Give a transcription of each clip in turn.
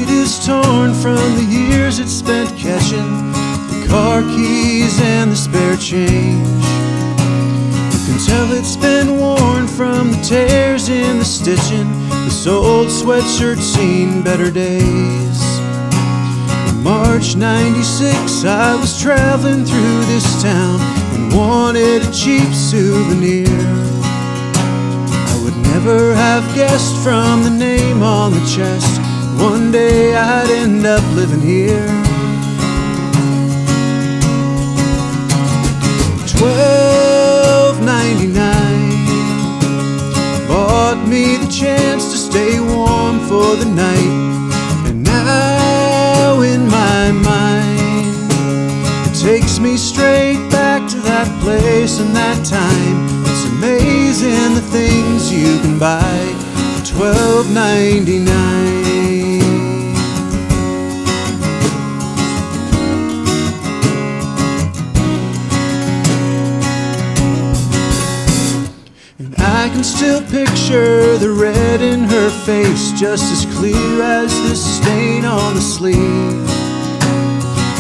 pocket is torn from the years it spent catching the car keys and the spare change. You can tell it's been worn from the tears in the stitching. This old sweatshirt's seen better days. In March '96 I was traveling through this town and wanted a cheap souvenir. I would never have guessed from the name on the chest one day I'd end up living here. $12.99 bought me the chance to stay warm for the night. And now in my mind it takes me straight back to that place and that time. It's amazing the things you can buy for $12.99. I can still picture the red in her face, just as clear as this stain on the sleeve.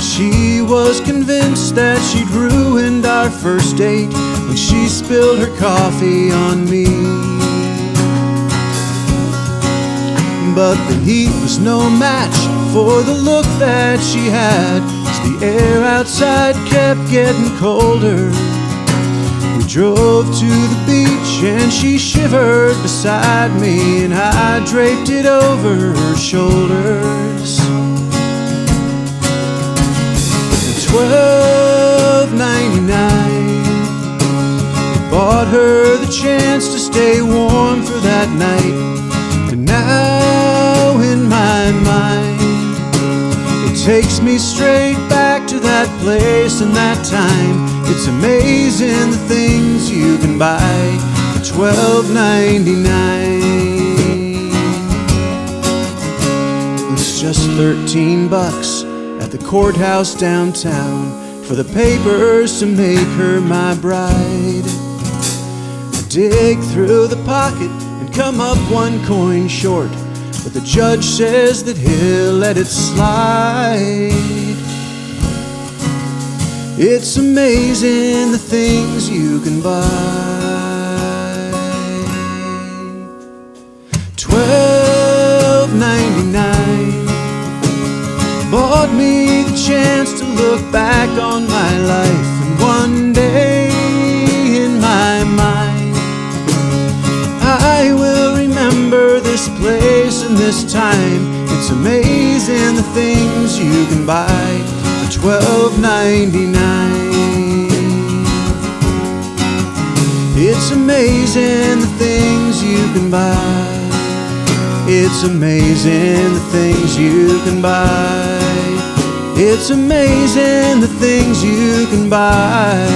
She was convinced that she'd ruined our first date when she spilled her coffee on me. But the heat was no match for the look that she had, as the air outside kept getting colder. We drove to the beach and she shivered beside me, and I draped it over her shoulders. $12.99 bought her the chance to stay warm for that night. And now in my mind it takes me straight back to that place and that time. It's amazing the things you can buy for $12.99. It's just $13 at the courthouse downtown for the papers to make her my bride. I dig through the pocket and come up one coin short, but the judge says that he'll let it slide. It's amazing the things you can buy. $12.99 bought me the chance to look back on my life. And one day in my mind I will remember this place and this time. It's amazing the things you can buy for $12.99. It's amazing the things you can buy. It's amazing the things you can buy. It's amazing the things you can buy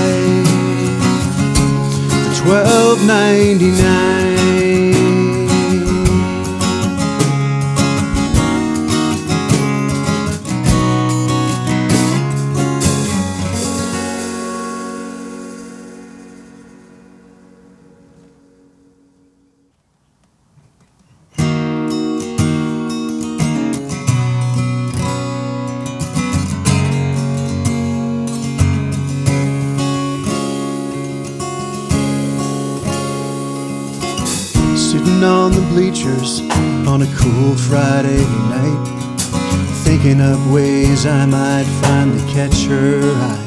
for $12.99. Sitting on the bleachers on a cool Friday night, thinking up ways I might finally catch her eye.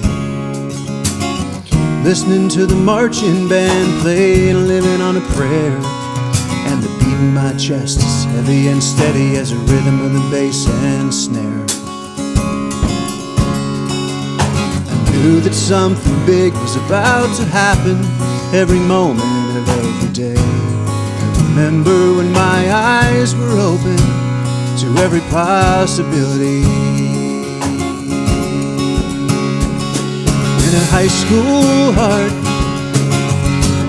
Listening to the marching band play and living on a prayer, and the beat in my chest is heavy and steady as the rhythm of the bass and snare. I knew that something big was about to happen every moment of every day. Remember when my eyes were open to every possibility. In a high school heart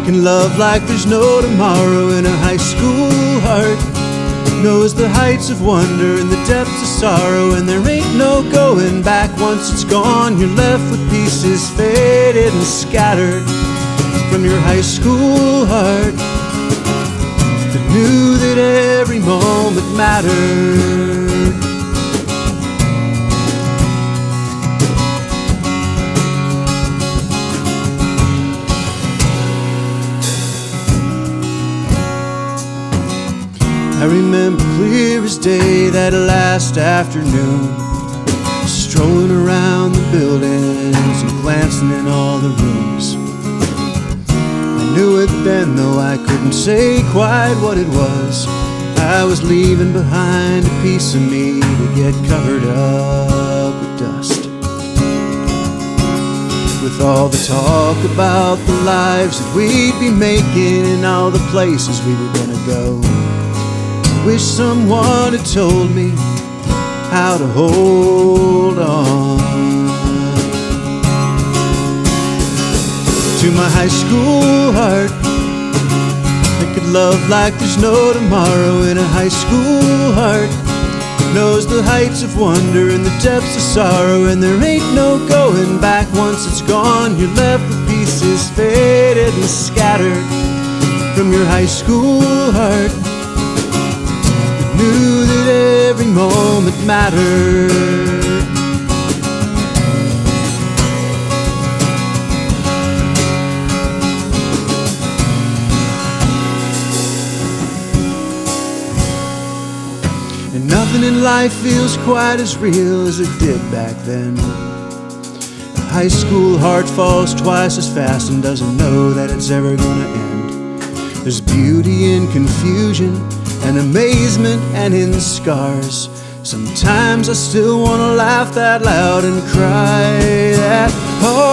can love like there's no tomorrow. In a high school heart knows the heights of wonder and the depths of sorrow. And there ain't no going back once it's gone. You're left with pieces faded and scattered from your high school heart that knew that every moment mattered. remember clear as day that last afternoon, strolling around the buildings and glancing in all the rooms. I knew it then, though I couldn't say quite what it was. I was leaving behind a piece of me to get covered up with dust. With all the talk about the lives that we'd be making and all the places we were gonna go, I wish someone had told me how to hold on. To my high school heart, that could love like there's no tomorrow. In a high school heart knows the heights of wonder and the depths of sorrow, and there ain't no going back. Once it's gone, you're left with pieces faded and scattered from your high school heart that knew that every moment mattered. And nothing in life feels quite as real as it did back then. A high school heart falls twice as fast and doesn't know that it's ever gonna end. There's beauty in confusion and amazement and in scars. Sometimes I still wanna laugh that loud and cry that hard.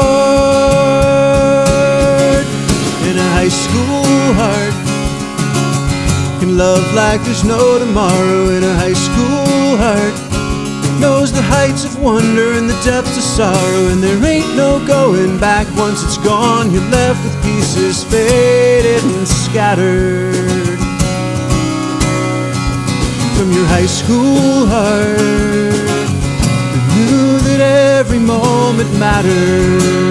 In a high school heart can love like there's no tomorrow. In a high school heart knows the heights of wonder and the depths of sorrow, and there ain't no going back. Once it's gone, you're left with pieces faded and scattered from your high school heart that knew that every moment mattered.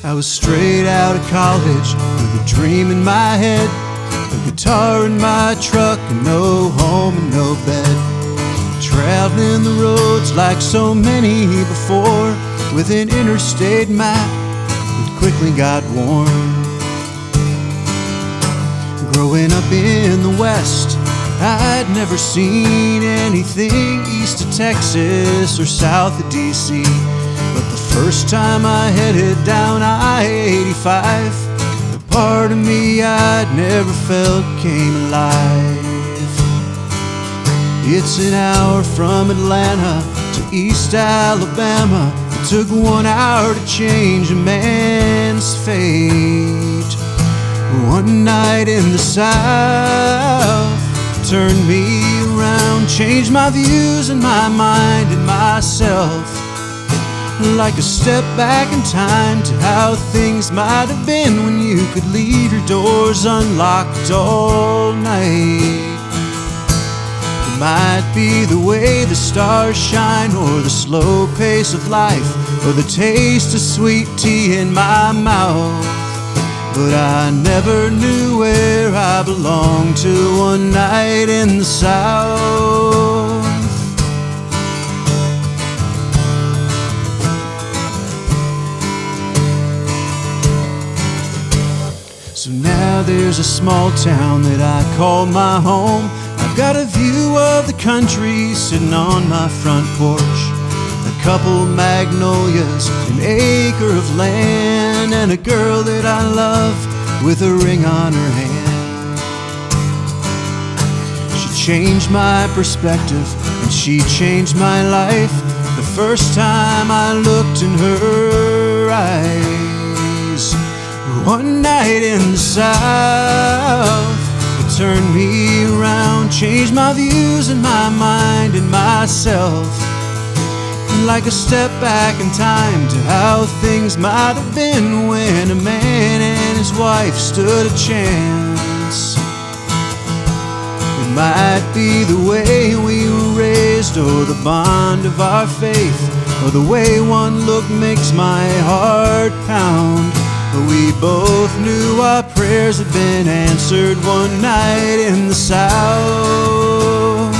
I was straight out of college with a dream in my head, a guitar in my truck and no home and no bed. Traveling the roads like so many before, with an interstate map that quickly got worn. Growing up in the West, I'd never seen anything east of Texas or south of D.C., but the first time I headed down I-85, the part of me I'd never felt came alive. It's an hour from Atlanta to East Alabama. It took 1 hour to change a man's fate. One night in the South turned me around, changed my views and my mind and myself. Like a step back in time to how things might have been when you could leave your doors unlocked all night. It might be the way the stars shine, or the slow pace of life, or the taste of sweet tea in my mouth, but I never knew where I belonged till one night in the South. So now there's a small town that I call my home. I've got a view of the country sitting on my front porch, a couple magnolias, an acre of land, and a girl that I love with a ring on her hand. She changed my perspective and she changed my life the first time I looked in her eyes. One night in the South, it turned me around, changed my views and my mind and myself. like a step back in time to how things might have been when a man and his wife stood a chance. It might be the way we were raised, or the bond of our faith, or the way one look makes my heart pound. But we both knew our prayers had been answered one night in the South.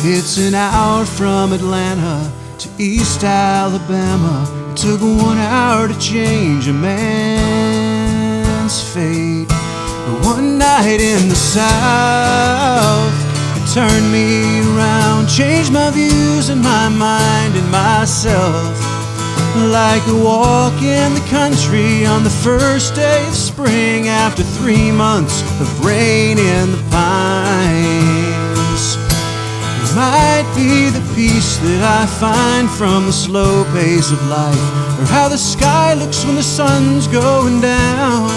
It's an hour from Atlanta to East Alabama. It took 1 hour to change a man's fate. But one night in the South, it turned me around, changed my views and my mind and myself. Like a walk in the country on the first day of spring after 3 months of rain in the pines. It might be the peace that I find from the slow pace of life, or how the sky looks when the sun's going down.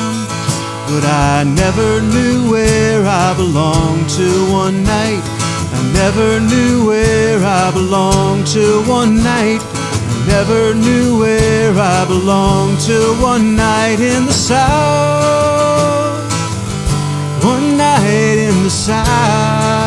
But I never knew where I belonged till one night. I never knew where I belonged till one night. I never knew where I belonged till one night in the South. One night in the South.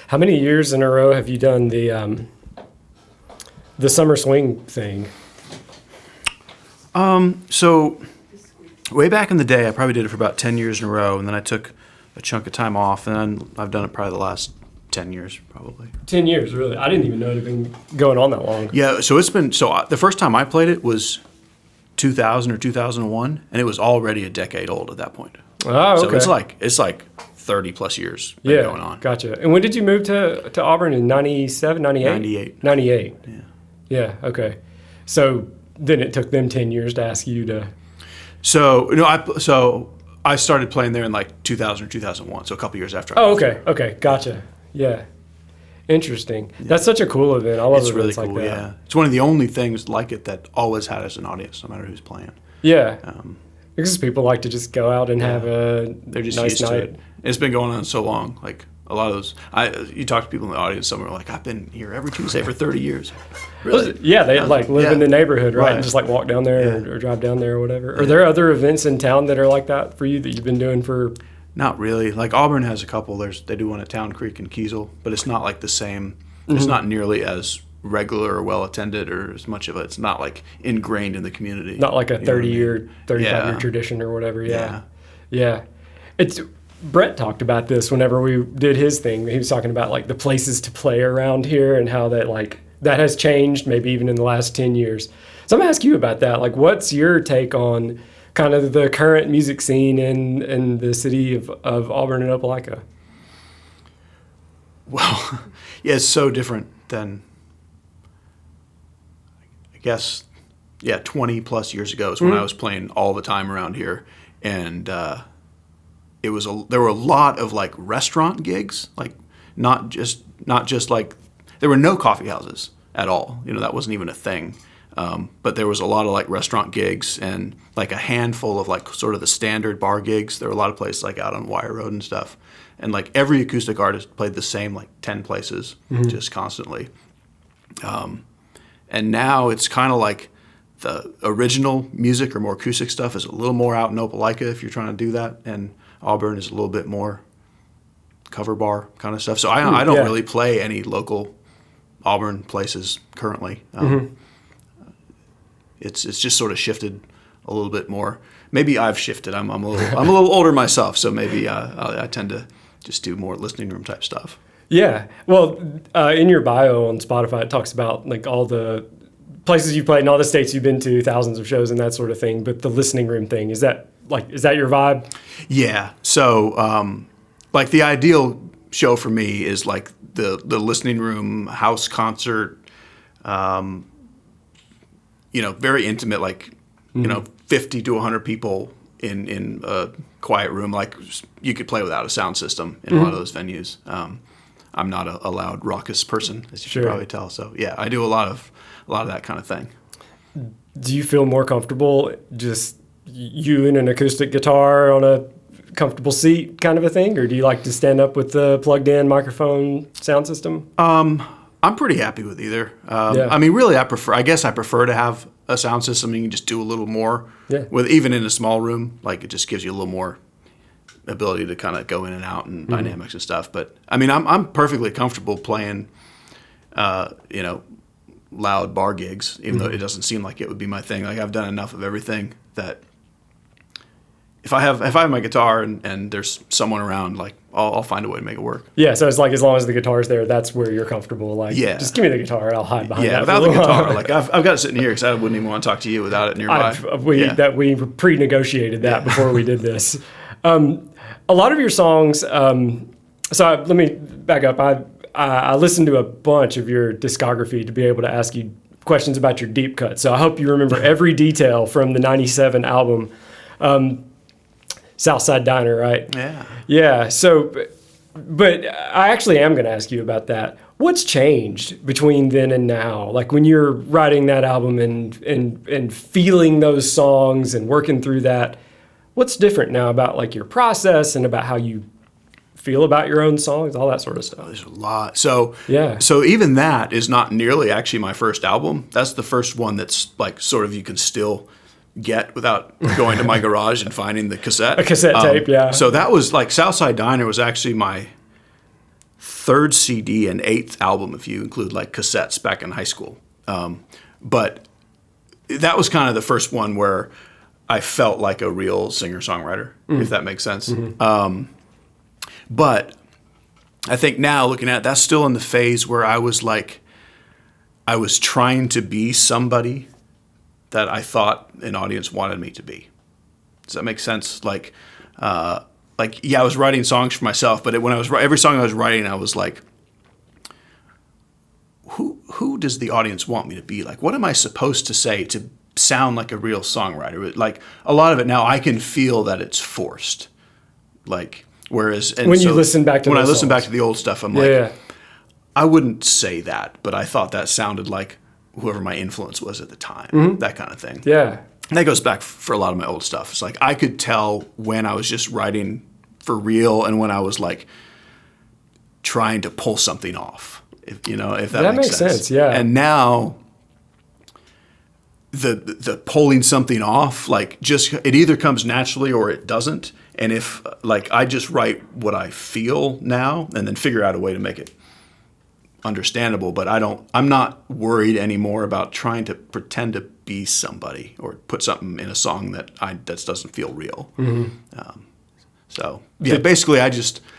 How many years in a row have you done the summer swing thing? So way back in the day, I probably did it for about 10 years in a row, and then I took a chunk of time off, and then I've done it probably the last 10 years, probably. 10 years, really? I didn't even know it had been going on that long. Yeah, so the first time I played it was 2000 or 2001, and it was already a decade old at that point. Oh, okay. So it's like 30 plus years going on. Gotcha. And when did you move to Auburn? In 97, 98? 98. 98. Yeah. Yeah, okay. So then it took them 10 years to ask you to... So I started playing there in like 2000 or 2001, so a couple years after. Okay, gotcha. Yeah. Interesting. Yeah. That's such a cool event. I love it's events really cool, like that. Yeah. It's one of the only things like it that always had as an audience, no matter who's playing. Yeah. Because people like to just go out and have They're just nice used night. to it. It's been going on so long. Like a lot of those, you talk to people in the audience, some are like, I've been here every Tuesday for 30 years. Really? Yeah, they live in the neighborhood, right? And just like walk down there or drive down there or whatever. Are there other events in town that are like that for you that you've been doing for? Not really. Like Auburn has a couple. They do one at Town Creek and Kiesel, but it's not like the same. Mm-hmm. It's not nearly as regular or well attended or as much of it. It's not like ingrained in the community. Not like a 30-year, 35-year tradition or whatever. Yeah. It's Brett talked about this whenever we did his thing. He was talking about like the places to play around here and how that has changed maybe even in the last 10 years. So I'm gonna ask you about that. Like, what's your take on kind of the current music scene in the city of Auburn and Opelika? Well, yeah, it's so different than, I guess, 20 plus years ago is when I was playing all the time around here. And there were a lot of like restaurant gigs, like not just like, there were no coffee houses at all. That wasn't even a thing. But there was a lot of like restaurant gigs and like a handful of like sort of the standard bar gigs. There were a lot of places like out on Wire Road and stuff. And like every acoustic artist played the same like 10 places just constantly. And now it's kind of like the original music or more acoustic stuff is a little more out in Opelika if you're trying to do that. And Auburn is a little bit more cover bar kind of stuff. So I don't really play any local Auburn places currently. It's just sort of shifted a little bit more. Maybe I've shifted. I'm a little older myself, so maybe I tend to just do more listening room type stuff. Yeah. Well, in your bio on Spotify, it talks about like all the places you've played and all the states you've been to, thousands of shows and that sort of thing. But the listening room thing, is that your vibe? Yeah. So like the ideal show for me is like the listening room house concert. very intimate, like, 50 to 100 people in a quiet room. Like, you could play without a sound system in a lot of those venues. I'm not a loud, raucous person, as you can probably tell. So, yeah, I do a lot of that kind of thing. Do you feel more comfortable just you and an acoustic guitar on a comfortable seat kind of a thing? Or do you like to stand up with the plugged-in microphone sound system? I'm pretty happy with either. I mean, really, I prefer to have a sound system. You can just do a little more with, even in a small room. Like, it just gives you a little more ability to kind of go in and out and dynamics and stuff. But I mean, I'm perfectly comfortable playing, loud bar gigs, even though it doesn't seem like it would be my thing. Like, I've done enough of everything that if I have my guitar and there's someone around, like, I'll find a way to make it work. Yeah, so it's like, as long as the guitar's there, that's where you're comfortable. Like, just give me the guitar and I'll hide behind that. Yeah, without the guitar, like, I've got it sitting here because I wouldn't even want to talk to you without it nearby. We pre-negotiated that before we did this. A lot of your songs. Let me back up. I listened to a bunch of your discography to be able to ask you questions about your deep cut. So I hope you remember every detail from the '97 album. Southside Diner, right? Yeah. Yeah. So, but I actually am going to ask you about that. What's changed between then and now? Like, when you're writing that album and feeling those songs and working through that, what's different now about, like, your process and about how you feel about your own songs, all that sort of stuff? There's a lot. So even that is not nearly actually my first album. That's the first one that's, like, sort of you can still get without going to my garage and finding the cassette. A cassette tape, yeah. So that was, like, Southside Diner was actually my third CD and eighth album, if you include, like, cassettes back in high school. But that was kind of the first one where I felt like a real singer-songwriter, if that makes sense. But I think now, looking at it, that's still in the phase where I was trying to be somebody that I thought an audience wanted me to be. Does that make sense? I was writing songs for myself, but when I was every song I was writing, I was like, who does the audience want me to be? Like, what am I supposed to say to sound like a real songwriter? Like, a lot of it now, I can feel that it's forced. Like, whereas when you listen back to when I listen back to the old stuff, I'm like, I wouldn't say that, but I thought that sounded like whoever my influence was at the time, that kind of thing. Yeah. And that goes back for a lot of my old stuff. It's like, I could tell when I was just writing for real and when I was, like, trying to pull something off, if that makes sense. Yeah. And now the pulling something off, like, just, it either comes naturally or it doesn't. And if, like, I just write what I feel now and then figure out a way to make it understandable, but I'm not worried anymore about trying to pretend to be somebody or put something in a song that doesn't feel real. Basically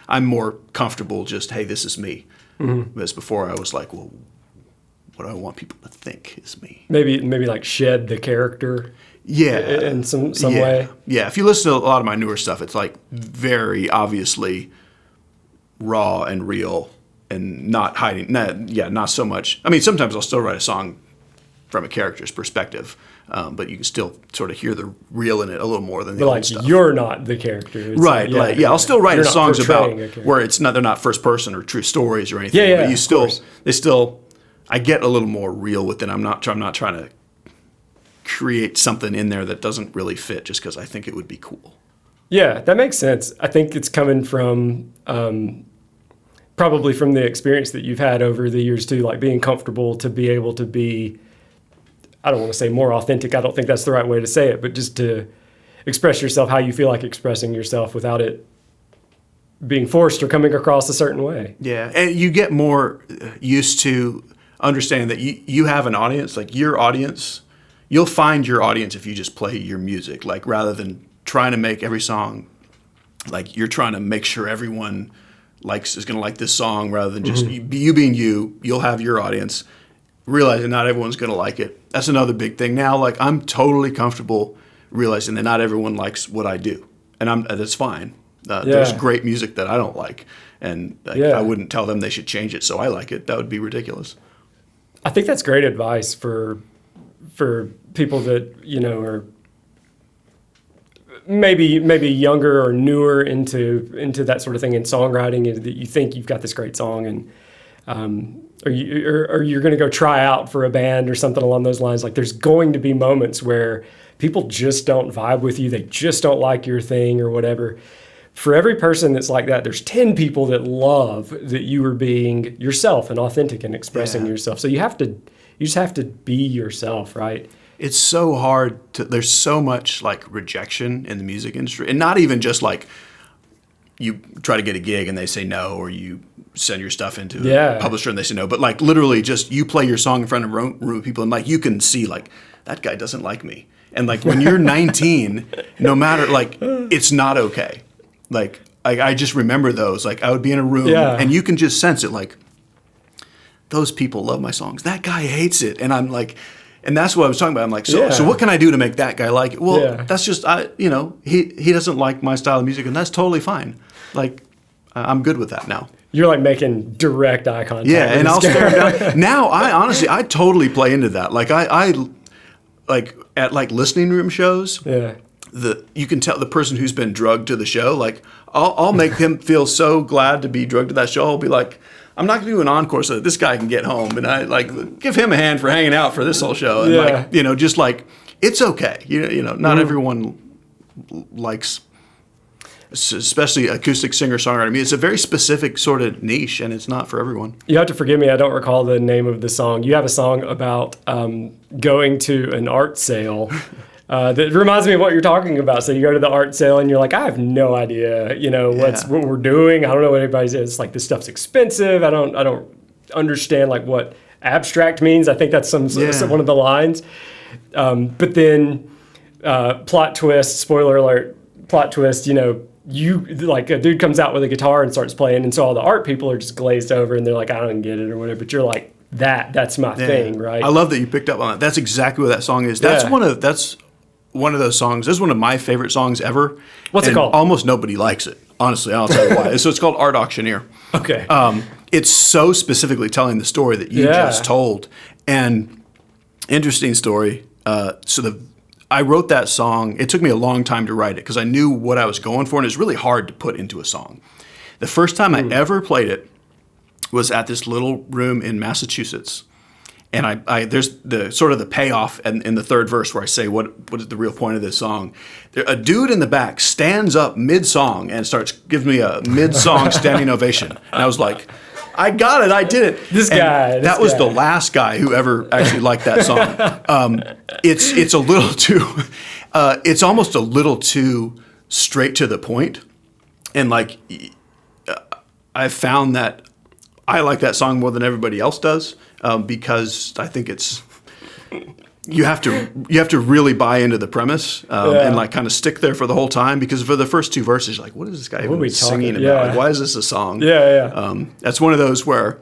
I'm more comfortable just, hey, this is me. Whereas before I was like, well, what do I want people to think is me? Maybe like shed the character. Yeah. In some way. Yeah. If you listen to a lot of my newer stuff, it's, like, very obviously raw and real. And not hiding, not so much. I mean, sometimes I'll still write a song from a character's perspective, but you can still sort of hear the real in it a little more than the old stuff. You're not the character. It's right, I'll still write songs about where they're not first person or true stories or anything. But I get a little more real with it. I'm not trying to create something in there that doesn't really fit just because I think it would be cool. Yeah, that makes sense. I think it's coming from probably from the experience that you've had over the years too, like being comfortable to be able to be, I don't want to say more authentic, I don't think that's the right way to say it, but just to express yourself how you feel like expressing yourself without it being forced or coming across a certain way. Yeah, and you get more used to understanding that you have an audience, like your audience, you'll find your audience if you just play your music, like, rather than trying to make every song, like, you're trying to make sure everyone is going to like this song rather than just you being you'll have your audience. Realizing not everyone's going to like it. That's another big thing now. Like, I'm totally comfortable realizing that not everyone likes what I do. And that's fine. There's great music that I don't like. And I wouldn't tell them they should change it so I like it. That would be ridiculous. I think that's great advice for for people that, you know, are maybe younger or newer into that sort of thing in songwriting, is that you think you've got this great song, and or you're going to go try out for a band or something along those lines. Like, there's going to be moments where people just don't vibe with you. They just don't like your thing or whatever. For every person that's like that, there's 10 people that love that you are being yourself and authentic and expressing yourself. So you just have to be yourself, right? It's so hard there's so much like rejection in the music industry, and not even just like you try to get a gig and they say no, or you send your stuff into a publisher and they say no, but like literally just you play your song in front of a room of people and like you can see like that guy doesn't like me. And like when you're 19, no matter, like, it's not okay. Like I just remember those, like I would be in a room and you can just sense it, like those people love my songs. That guy hates it. And I'm like, and that's what I was talking about. I'm like, so what can I do to make that guy like it? Well, that's just, he doesn't like my style of music, and that's totally fine. Like, I'm good with that now. You're like making direct eye contact. Yeah, and I'll stare down. Now, I totally play into that. Like, I like at like listening room shows. Yeah. You can tell the person who's been drugged to the show. Like, I'll make him feel so glad to be drugged to that show. I'll be like, I'm not going to do an encore so that this guy can get home, and I like give him a hand for hanging out for this whole show. And like, just like it's okay. Not everyone likes, especially acoustic singer-songwriter. I mean, it's a very specific sort of niche, and it's not for everyone. You have to forgive me, I don't recall the name of the song. You have a song about going to an art sale that reminds me of what you're talking about. So you go to the art sale, and you're like, I have no idea, what we're doing. I don't know what everybody says. It's like, this stuff's expensive. I don't understand like what abstract means. I think that's one of the lines. But then plot twist, spoiler alert, plot twist, you like a dude comes out with a guitar and starts playing, and so all the art people are just glazed over and they're like, I don't get it or whatever, but you're like, that's my thing, right? I love that you picked up on that. That's exactly what that song is. That's one of those songs. This is one of my favorite songs ever. What's it called? Almost nobody likes it, honestly. I'll tell you why. So it's called Art Auctioneer. Okay. It's so specifically telling the story that you just told. And interesting story. I wrote that song. It took me a long time to write it because I knew what I was going for, and it's really hard to put into a song. The first time I ever played it was at this little room in Massachusetts. And I there's the sort of the payoff in the third verse where I say, what is the real point of this song? A dude in the back stands up mid-song and starts giving me a mid-song standing ovation. And I was like, I got it. I did it. That was the last guy who ever actually liked that song. It's a little too, it's almost a little too straight to the point. And like, I've found that I like that song more than everybody else does, because I think it's, you have to really buy into the premise and like kind of stick there for the whole time, because for the first two verses, you're like, what is this guy even singing about? Like, why is this a song? That's one of those where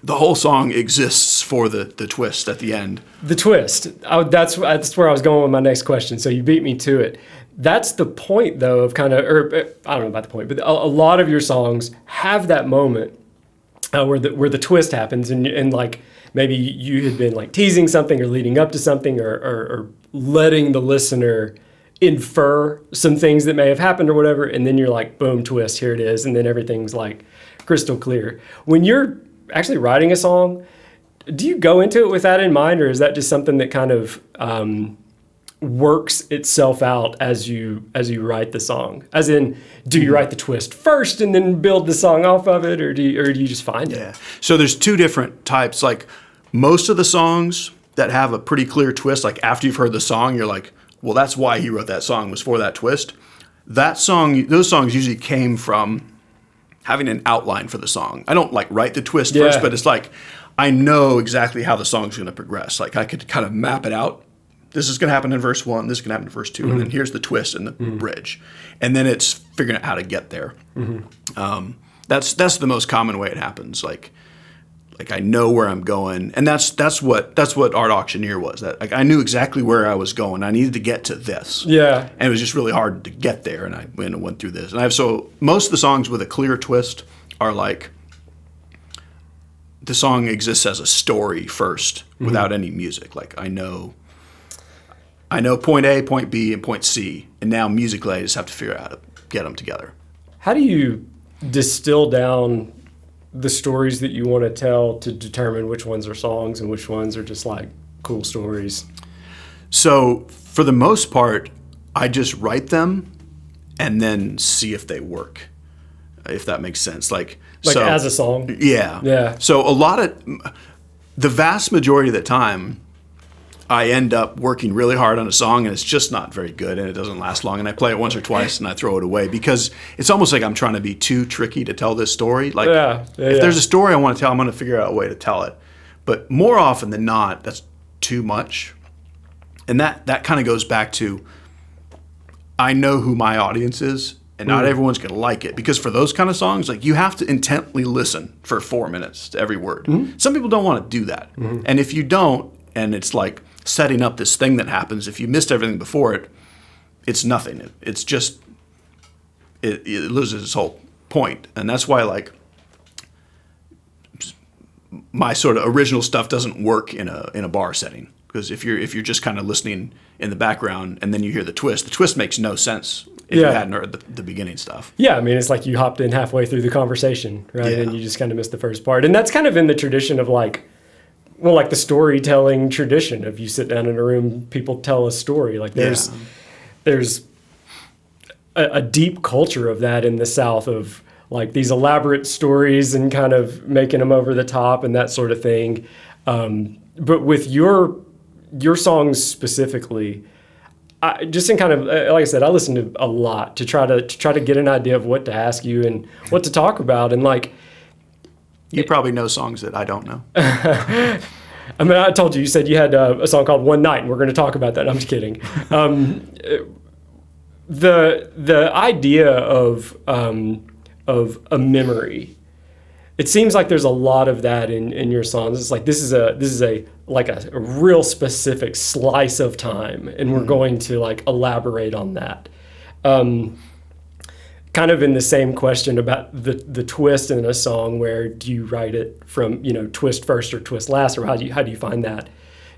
the whole song exists for the twist at the end. The twist. That's where I was going with my next question. So you beat me to it. That's the point, though, of kind of, or I don't know about the point, but a lot of your songs have that moment where the twist happens, and like maybe you had been like teasing something or leading up to something, or letting the listener infer some things that may have happened or whatever, and then you're like, boom, twist, here it is, and then everything's like crystal clear. When you're actually writing a song, do you go into it with that in mind, or is that just something that kind of works itself out as you write the song? As in, do you write the twist first and then build the song off of it, or do you just find it? Yeah. So there's two different types. Like, most of the songs that have a pretty clear twist, like after you've heard the song, you're like, well, that's why he wrote that song, was for that twist. Those songs usually came from having an outline for the song. I don't like write the twist first, but it's like, I know exactly how the song's going to progress. Like, I could kind of map it out. This is going to happen in verse 1, this is going to happen in verse 2, and then here's the twist in the bridge. And then it's figuring out how to get there. That's the most common way it happens. Like I know where I'm going, and that's what Art Auctioneer was. That like I knew exactly where I was going. I needed to get to this. Yeah. And it was just really hard to get there, and I went through this. And so most of the songs with a clear twist are like, the song exists as a story first without any music. Like, I know I know point A, point B, and point C, and now musically I just have to figure out how to get them together. How do you distill down the stories that you want to tell to determine which ones are songs and which ones are just like cool stories? So for the most part, I just write them and then see if they work, if that makes sense. Like so, as a song? Yeah. Yeah. So the vast majority of the time, I end up working really hard on a song and it's just not very good and it doesn't last long, and I play it once or twice and I throw it away because it's almost like I'm trying to be too tricky to tell this story. Like if there's a story I want to tell, I'm going to figure out a way to tell it. But more often than not, that's too much. And that kind of goes back to, I know who my audience is and not everyone's going to like it, because for those kind of songs, like you have to intently listen for 4 minutes to every word. Some people don't want to do that. And if you don't, and it's like setting up this thing that happens, if you missed everything before it, it's nothing. It's just, it loses its whole point. And that's why like my sort of original stuff doesn't work in a bar setting. Because if you're just kind of listening in the background and then you hear the twist makes no sense if you hadn't heard the beginning stuff. Yeah, I mean, it's like you hopped in halfway through the conversation, right? Yeah. And you just kind of missed the first part. And that's kind of in the tradition of like the storytelling tradition of you sit down in a room, people tell a story. Like there's a deep culture of that in the South, of like these elaborate stories and kind of making them over the top and that sort of thing. But with your songs specifically, just in kind of, like I said, I listen to a lot to try to get an idea of what to ask you and what to talk about. And like, you probably know songs that I don't know. I mean, I told you said you had a song called One Night, and we're going to talk about that. I'm just kidding. The idea of a memory, it seems like there's a lot of that in your songs. It's like this is a real specific slice of time, and we're going to like elaborate on that. Kind of in the same question about the twist in a song, where do you write it from, twist first or twist last, or how do you find that?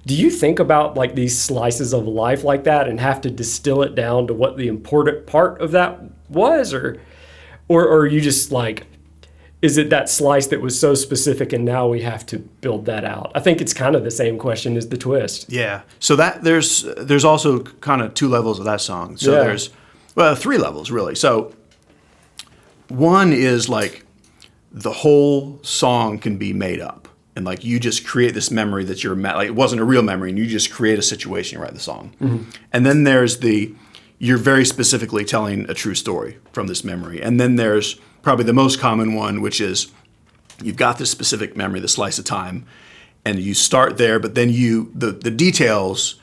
Do you think about like these slices of life like that and have to distill it down to what the important part of that was, or are you just like, is it that slice that was so specific and now we have to build that out? I think it's kind of the same question as the twist. Yeah. So that there's also kind of two levels of that song. So there's three levels really. So one is like the whole song can be made up, and like you just create this memory that like it wasn't a real memory, and you just create a situation, you write the song. And then there's you're very specifically telling a true story from this memory. And then there's probably the most common one, which is you've got this specific memory, the slice of time, and you start there, but then the details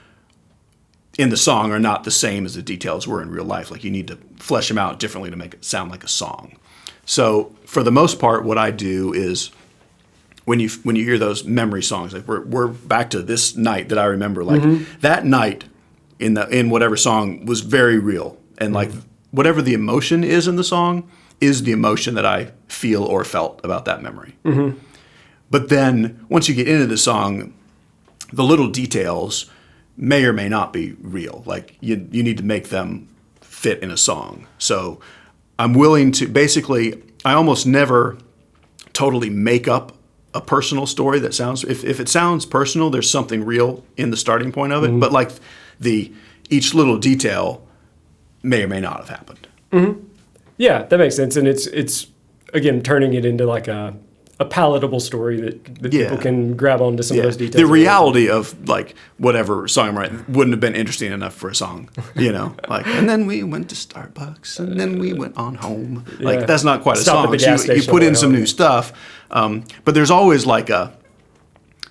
in the song are not the same as the details were in real life. Like you need to flesh them out differently to make it sound like a song. So for the most part, what I do is when you hear those memory songs, like we're back to this night that I remember, like that night in whatever song was very real, and like whatever the emotion is in the song is the emotion that I feel or felt about that memory. But then once you get into the song, the little details may or may not be real. Like you need to make them fit in a song. So I'm willing to, basically, I almost never totally make up a personal story that sounds, if it sounds personal, there's something real in the starting point of it. But like each little detail may or may not have happened. Yeah, that makes sense. And it's again, turning it into like a palatable story that people can grab onto some of those details. The reality of like whatever song I'm writing wouldn't have been interesting enough for a song, like, and then we went to Starbucks and then we went on home. Like that's not quite a song. You put in some new stuff. But there's always like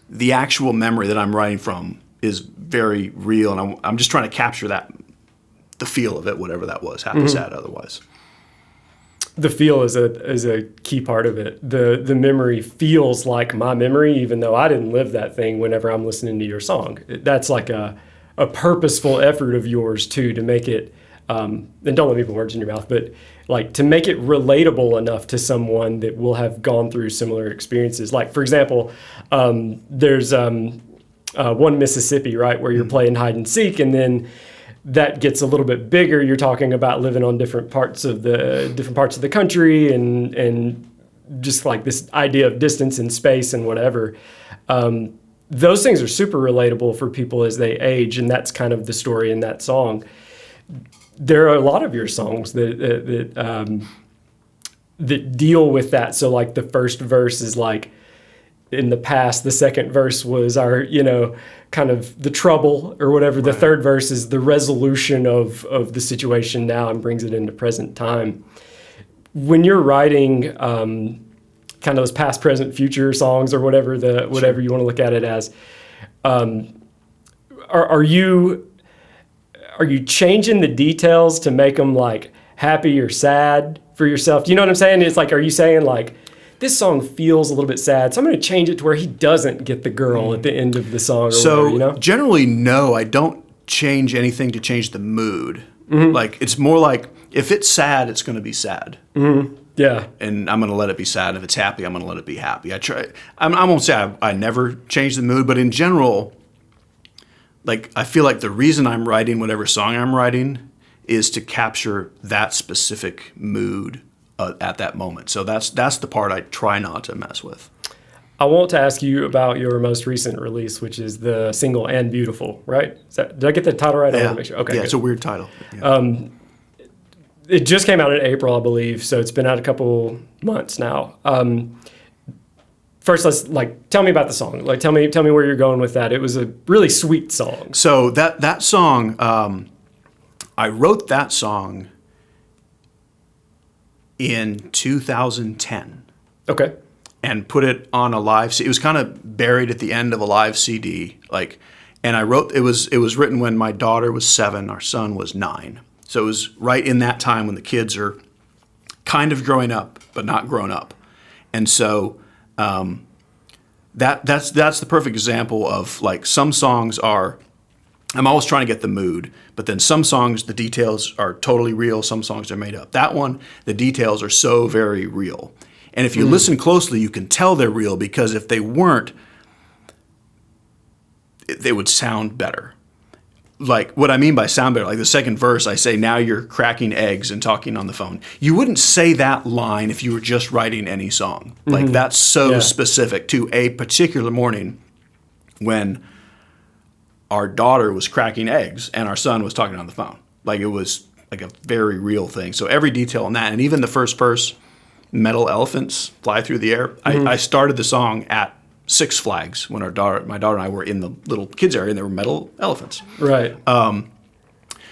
the actual memory that I'm writing from is very real. And I'm just trying to capture the feel of it, whatever that was, happy, sad, otherwise. The feel is a key part of it. The memory feels like my memory, even though I didn't live that thing whenever I'm listening to your song. That's like a purposeful effort of yours too, to make it, and don't let me put words in your mouth, but like to make it relatable enough to someone that will have gone through similar experiences. Like for example, there's One Mississippi, right, where you're playing hide and seek, and then that gets a little bit bigger. You're talking about living on different parts of the country, and just like this idea of distance and space and whatever. Those things are super relatable for people as they age, and that's kind of the story in that song. There are a lot of your songs that deal with that. So like the first verse is like in the past, the second verse was our, kind of the trouble or whatever. Right. The third verse is the resolution of the situation now and brings it into present time. When you're writing kind of those past, present, future songs or whatever you want to look at it as, are you changing the details to make them like happy or sad for yourself? Do you know what I'm saying? It's like, are you saying like, this song feels a little bit sad, so I'm going to change it to where he doesn't get the girl at the end of the song or whatever, Generally, no, I don't change anything to change the mood. Mm-hmm. Like, it's more like, if it's sad, it's going to be sad. Mm-hmm. Yeah. And I'm going to let it be sad. If it's happy, I'm going to let it be happy. I won't say I never change the mood, but in general, like, I feel like the reason I'm writing whatever song I'm writing is to capture that specific mood at that moment. So that's the part I try not to mess with. I want to ask you about your most recent release, which is the single And Beautiful, right? Did I get the title right? Yeah. I want to make sure. Okay, yeah, good. It's a weird title. Yeah. It just came out in April, I believe, so it's been out a couple months now. First, let's tell me about the song. Tell me where you're going with that. It was a really sweet song. So that song, I wrote that song in 2010. Okay. And put it on a live CD. It was kind of buried at the end of a live CD. And I wrote, it was written when my daughter was 7, our son was 9. So it was right in that time when the kids are kind of growing up, but not grown up. And so that's the perfect example of like some songs are, I'm always trying to get the mood, but then some songs, the details are totally real. Some songs are made up. That one, the details are so very real. And if you listen closely, you can tell they're real, because if they weren't, they would sound better. Like, what I mean by sound better, like the second verse, I say, now you're cracking eggs and talking on the phone. You wouldn't say that line if you were just writing any song. Mm-hmm. Like, that's so specific to a particular morning when our daughter was cracking eggs and our son was talking on the phone. Like, it was like a very real thing. So every detail in that, and even the first verse, metal elephants fly through the air. Mm-hmm. I started the song at Six Flags when my daughter and I were in the little kids area, and there were metal elephants. Right.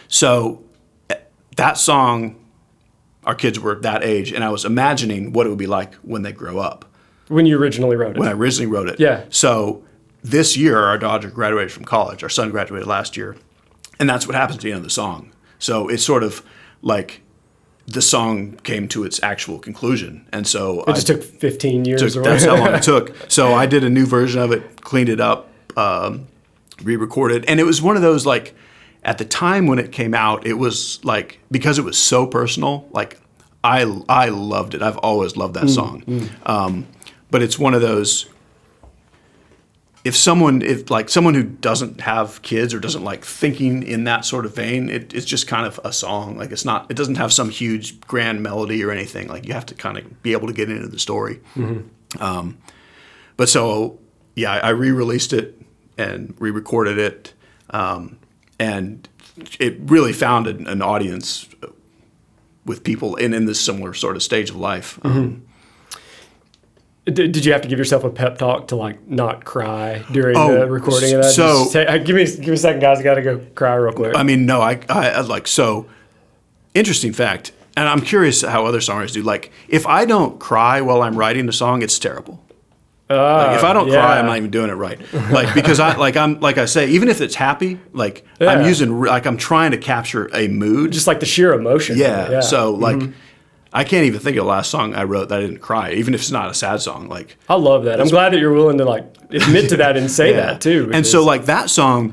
So that song, our kids were that age, and I was imagining what it would be like when they grow up. When you originally wrote it. When I originally wrote it. Yeah. So this year, our daughter graduated from college. Our son graduated last year, and that's what happens at the end of the song. So it's sort of like the song came to its actual conclusion. And so it just took 15 years or that's how long it took. So I did a new version of it, cleaned it up, re-recorded. And it was one of those, like, at the time when it came out, it was like, because it was so personal, like, I loved it. I've always loved that song. But it's one of those, if someone who doesn't have kids or doesn't like thinking in that sort of vein, it's just kind of a song. Like, it doesn't have some huge grand melody or anything. Like, you have to kind of be able to get into the story. Mm-hmm. But so, yeah, I re-released it and re-recorded it. And it really found an audience with people in this similar sort of stage of life. Mm-hmm. Did you have to give yourself a pep talk to like not cry during the recording of that? So give me a second, guys. I got to go cry real quick. I mean, no, I like, so interesting fact, and I'm curious how other songwriters do. Like, if I don't cry while I'm writing a song, it's terrible. Like, if I don't cry, I'm not even doing it right. Like, because I say, even if it's happy, like I'm trying to capture a mood, just like the sheer emotion. Yeah. So like. I can't even think of the last song I wrote that I didn't cry, even if it's not a sad song. Like, I love that. I'm glad that you're willing to like admit to that and say that too. And so like that song,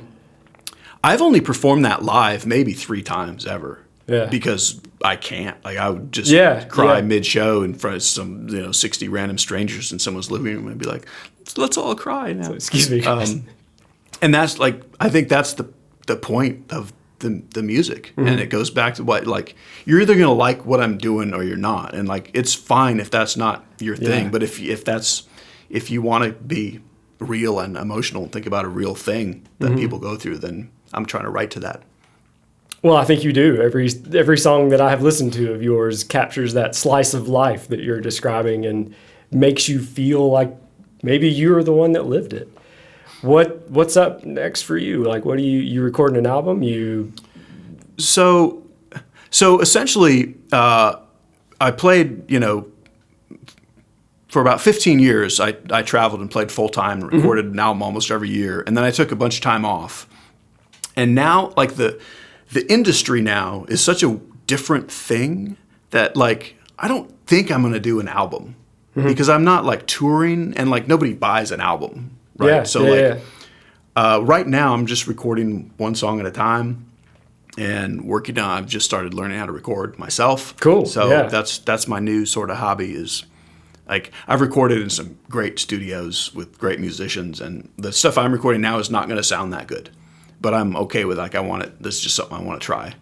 I've only performed that live maybe 3 times ever. Yeah. Because I can't. Like, I would just cry mid-show in front of some 60 random strangers in someone's living room and be like, let's all cry now. So, excuse me. And that's like, I think that's the point of the music. Mm-hmm. And it goes back to what, like, you're either going to like what I'm doing or you're not. And like, it's fine if that's not your thing. But if you want to be real and emotional and think about a real thing that people go through, then I'm trying to write to that. Well, I think you do. Every song that I have listened to of yours captures that slice of life that you're describing and makes you feel like maybe you're the one that lived it. What's up next for you? Like, what are you recording an album? So essentially, I played, for about 15 years, I traveled and played full time and recorded an album almost every year. And then I took a bunch of time off. And now, like, the industry now is such a different thing that, like, I don't think I'm going to do an album because I'm not, like, touring and, like, nobody buys an album. Right. Yeah, so right now I'm just recording one song at a time and working on, I've just started learning how to record myself. Cool. So that's my new sort of hobby is like, I've recorded in some great studios with great musicians, and the stuff I'm recording now is not going to sound that good, but I'm okay with, like, this is just something I want to try.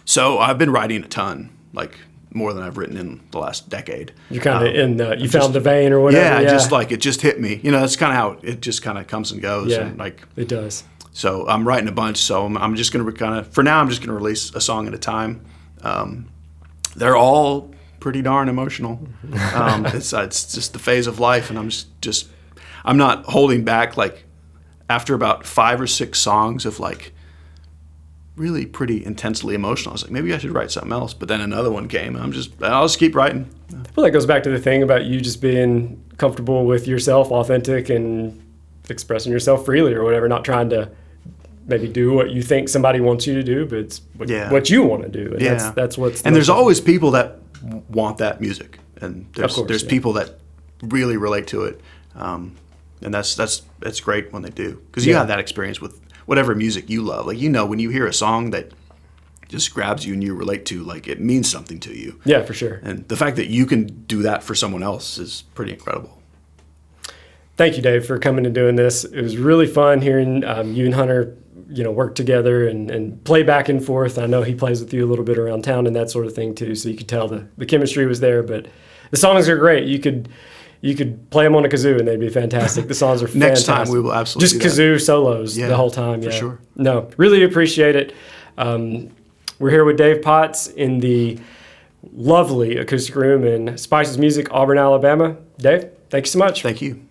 So I've been writing a ton, like, more than I've written in the last decade. You're kind of you found the vein or whatever. Yeah, just like it just hit me. That's kind of how it just kind of comes and goes. Yeah, and like it does. So I'm writing a bunch. So I'm just going to for now, I'm just going to release a song at a time. They're all pretty darn emotional. It's just the phase of life, and I'm not holding back. Like, after about 5 or 6 songs of, like, really pretty intensely emotional, I was like, maybe I should write something else. But then another one came, and I'll just keep writing. Well, that goes back to the thing about you just being comfortable with yourself, authentic, and expressing yourself freely or whatever, not trying to maybe do what you think somebody wants you to do, but it's what you want to do. And that's what's... And there's always people that want that music. And there's people that really relate to it. And that's great when they do. Because you have that experience with whatever music you love. Like, when you hear a song that just grabs you and you relate to, like, it means something to you. Yeah, for sure. And the fact that you can do that for someone else is pretty incredible. Thank you, Dave, for coming and doing this. It was really fun hearing you and Hunter, work together and play back and forth. I know he plays with you a little bit around town and that sort of thing too, so you could tell the chemistry was there. But the songs are great. You could play them on a kazoo and they'd be fantastic. The songs are Next fantastic. time we will absolutely just kazoo solos the whole time. Yeah, for sure. No, really appreciate it. We're here with Dave Potts in the lovely Acoustic Room in Spices Music, Auburn, Alabama. Dave, thank you so much. Thank you.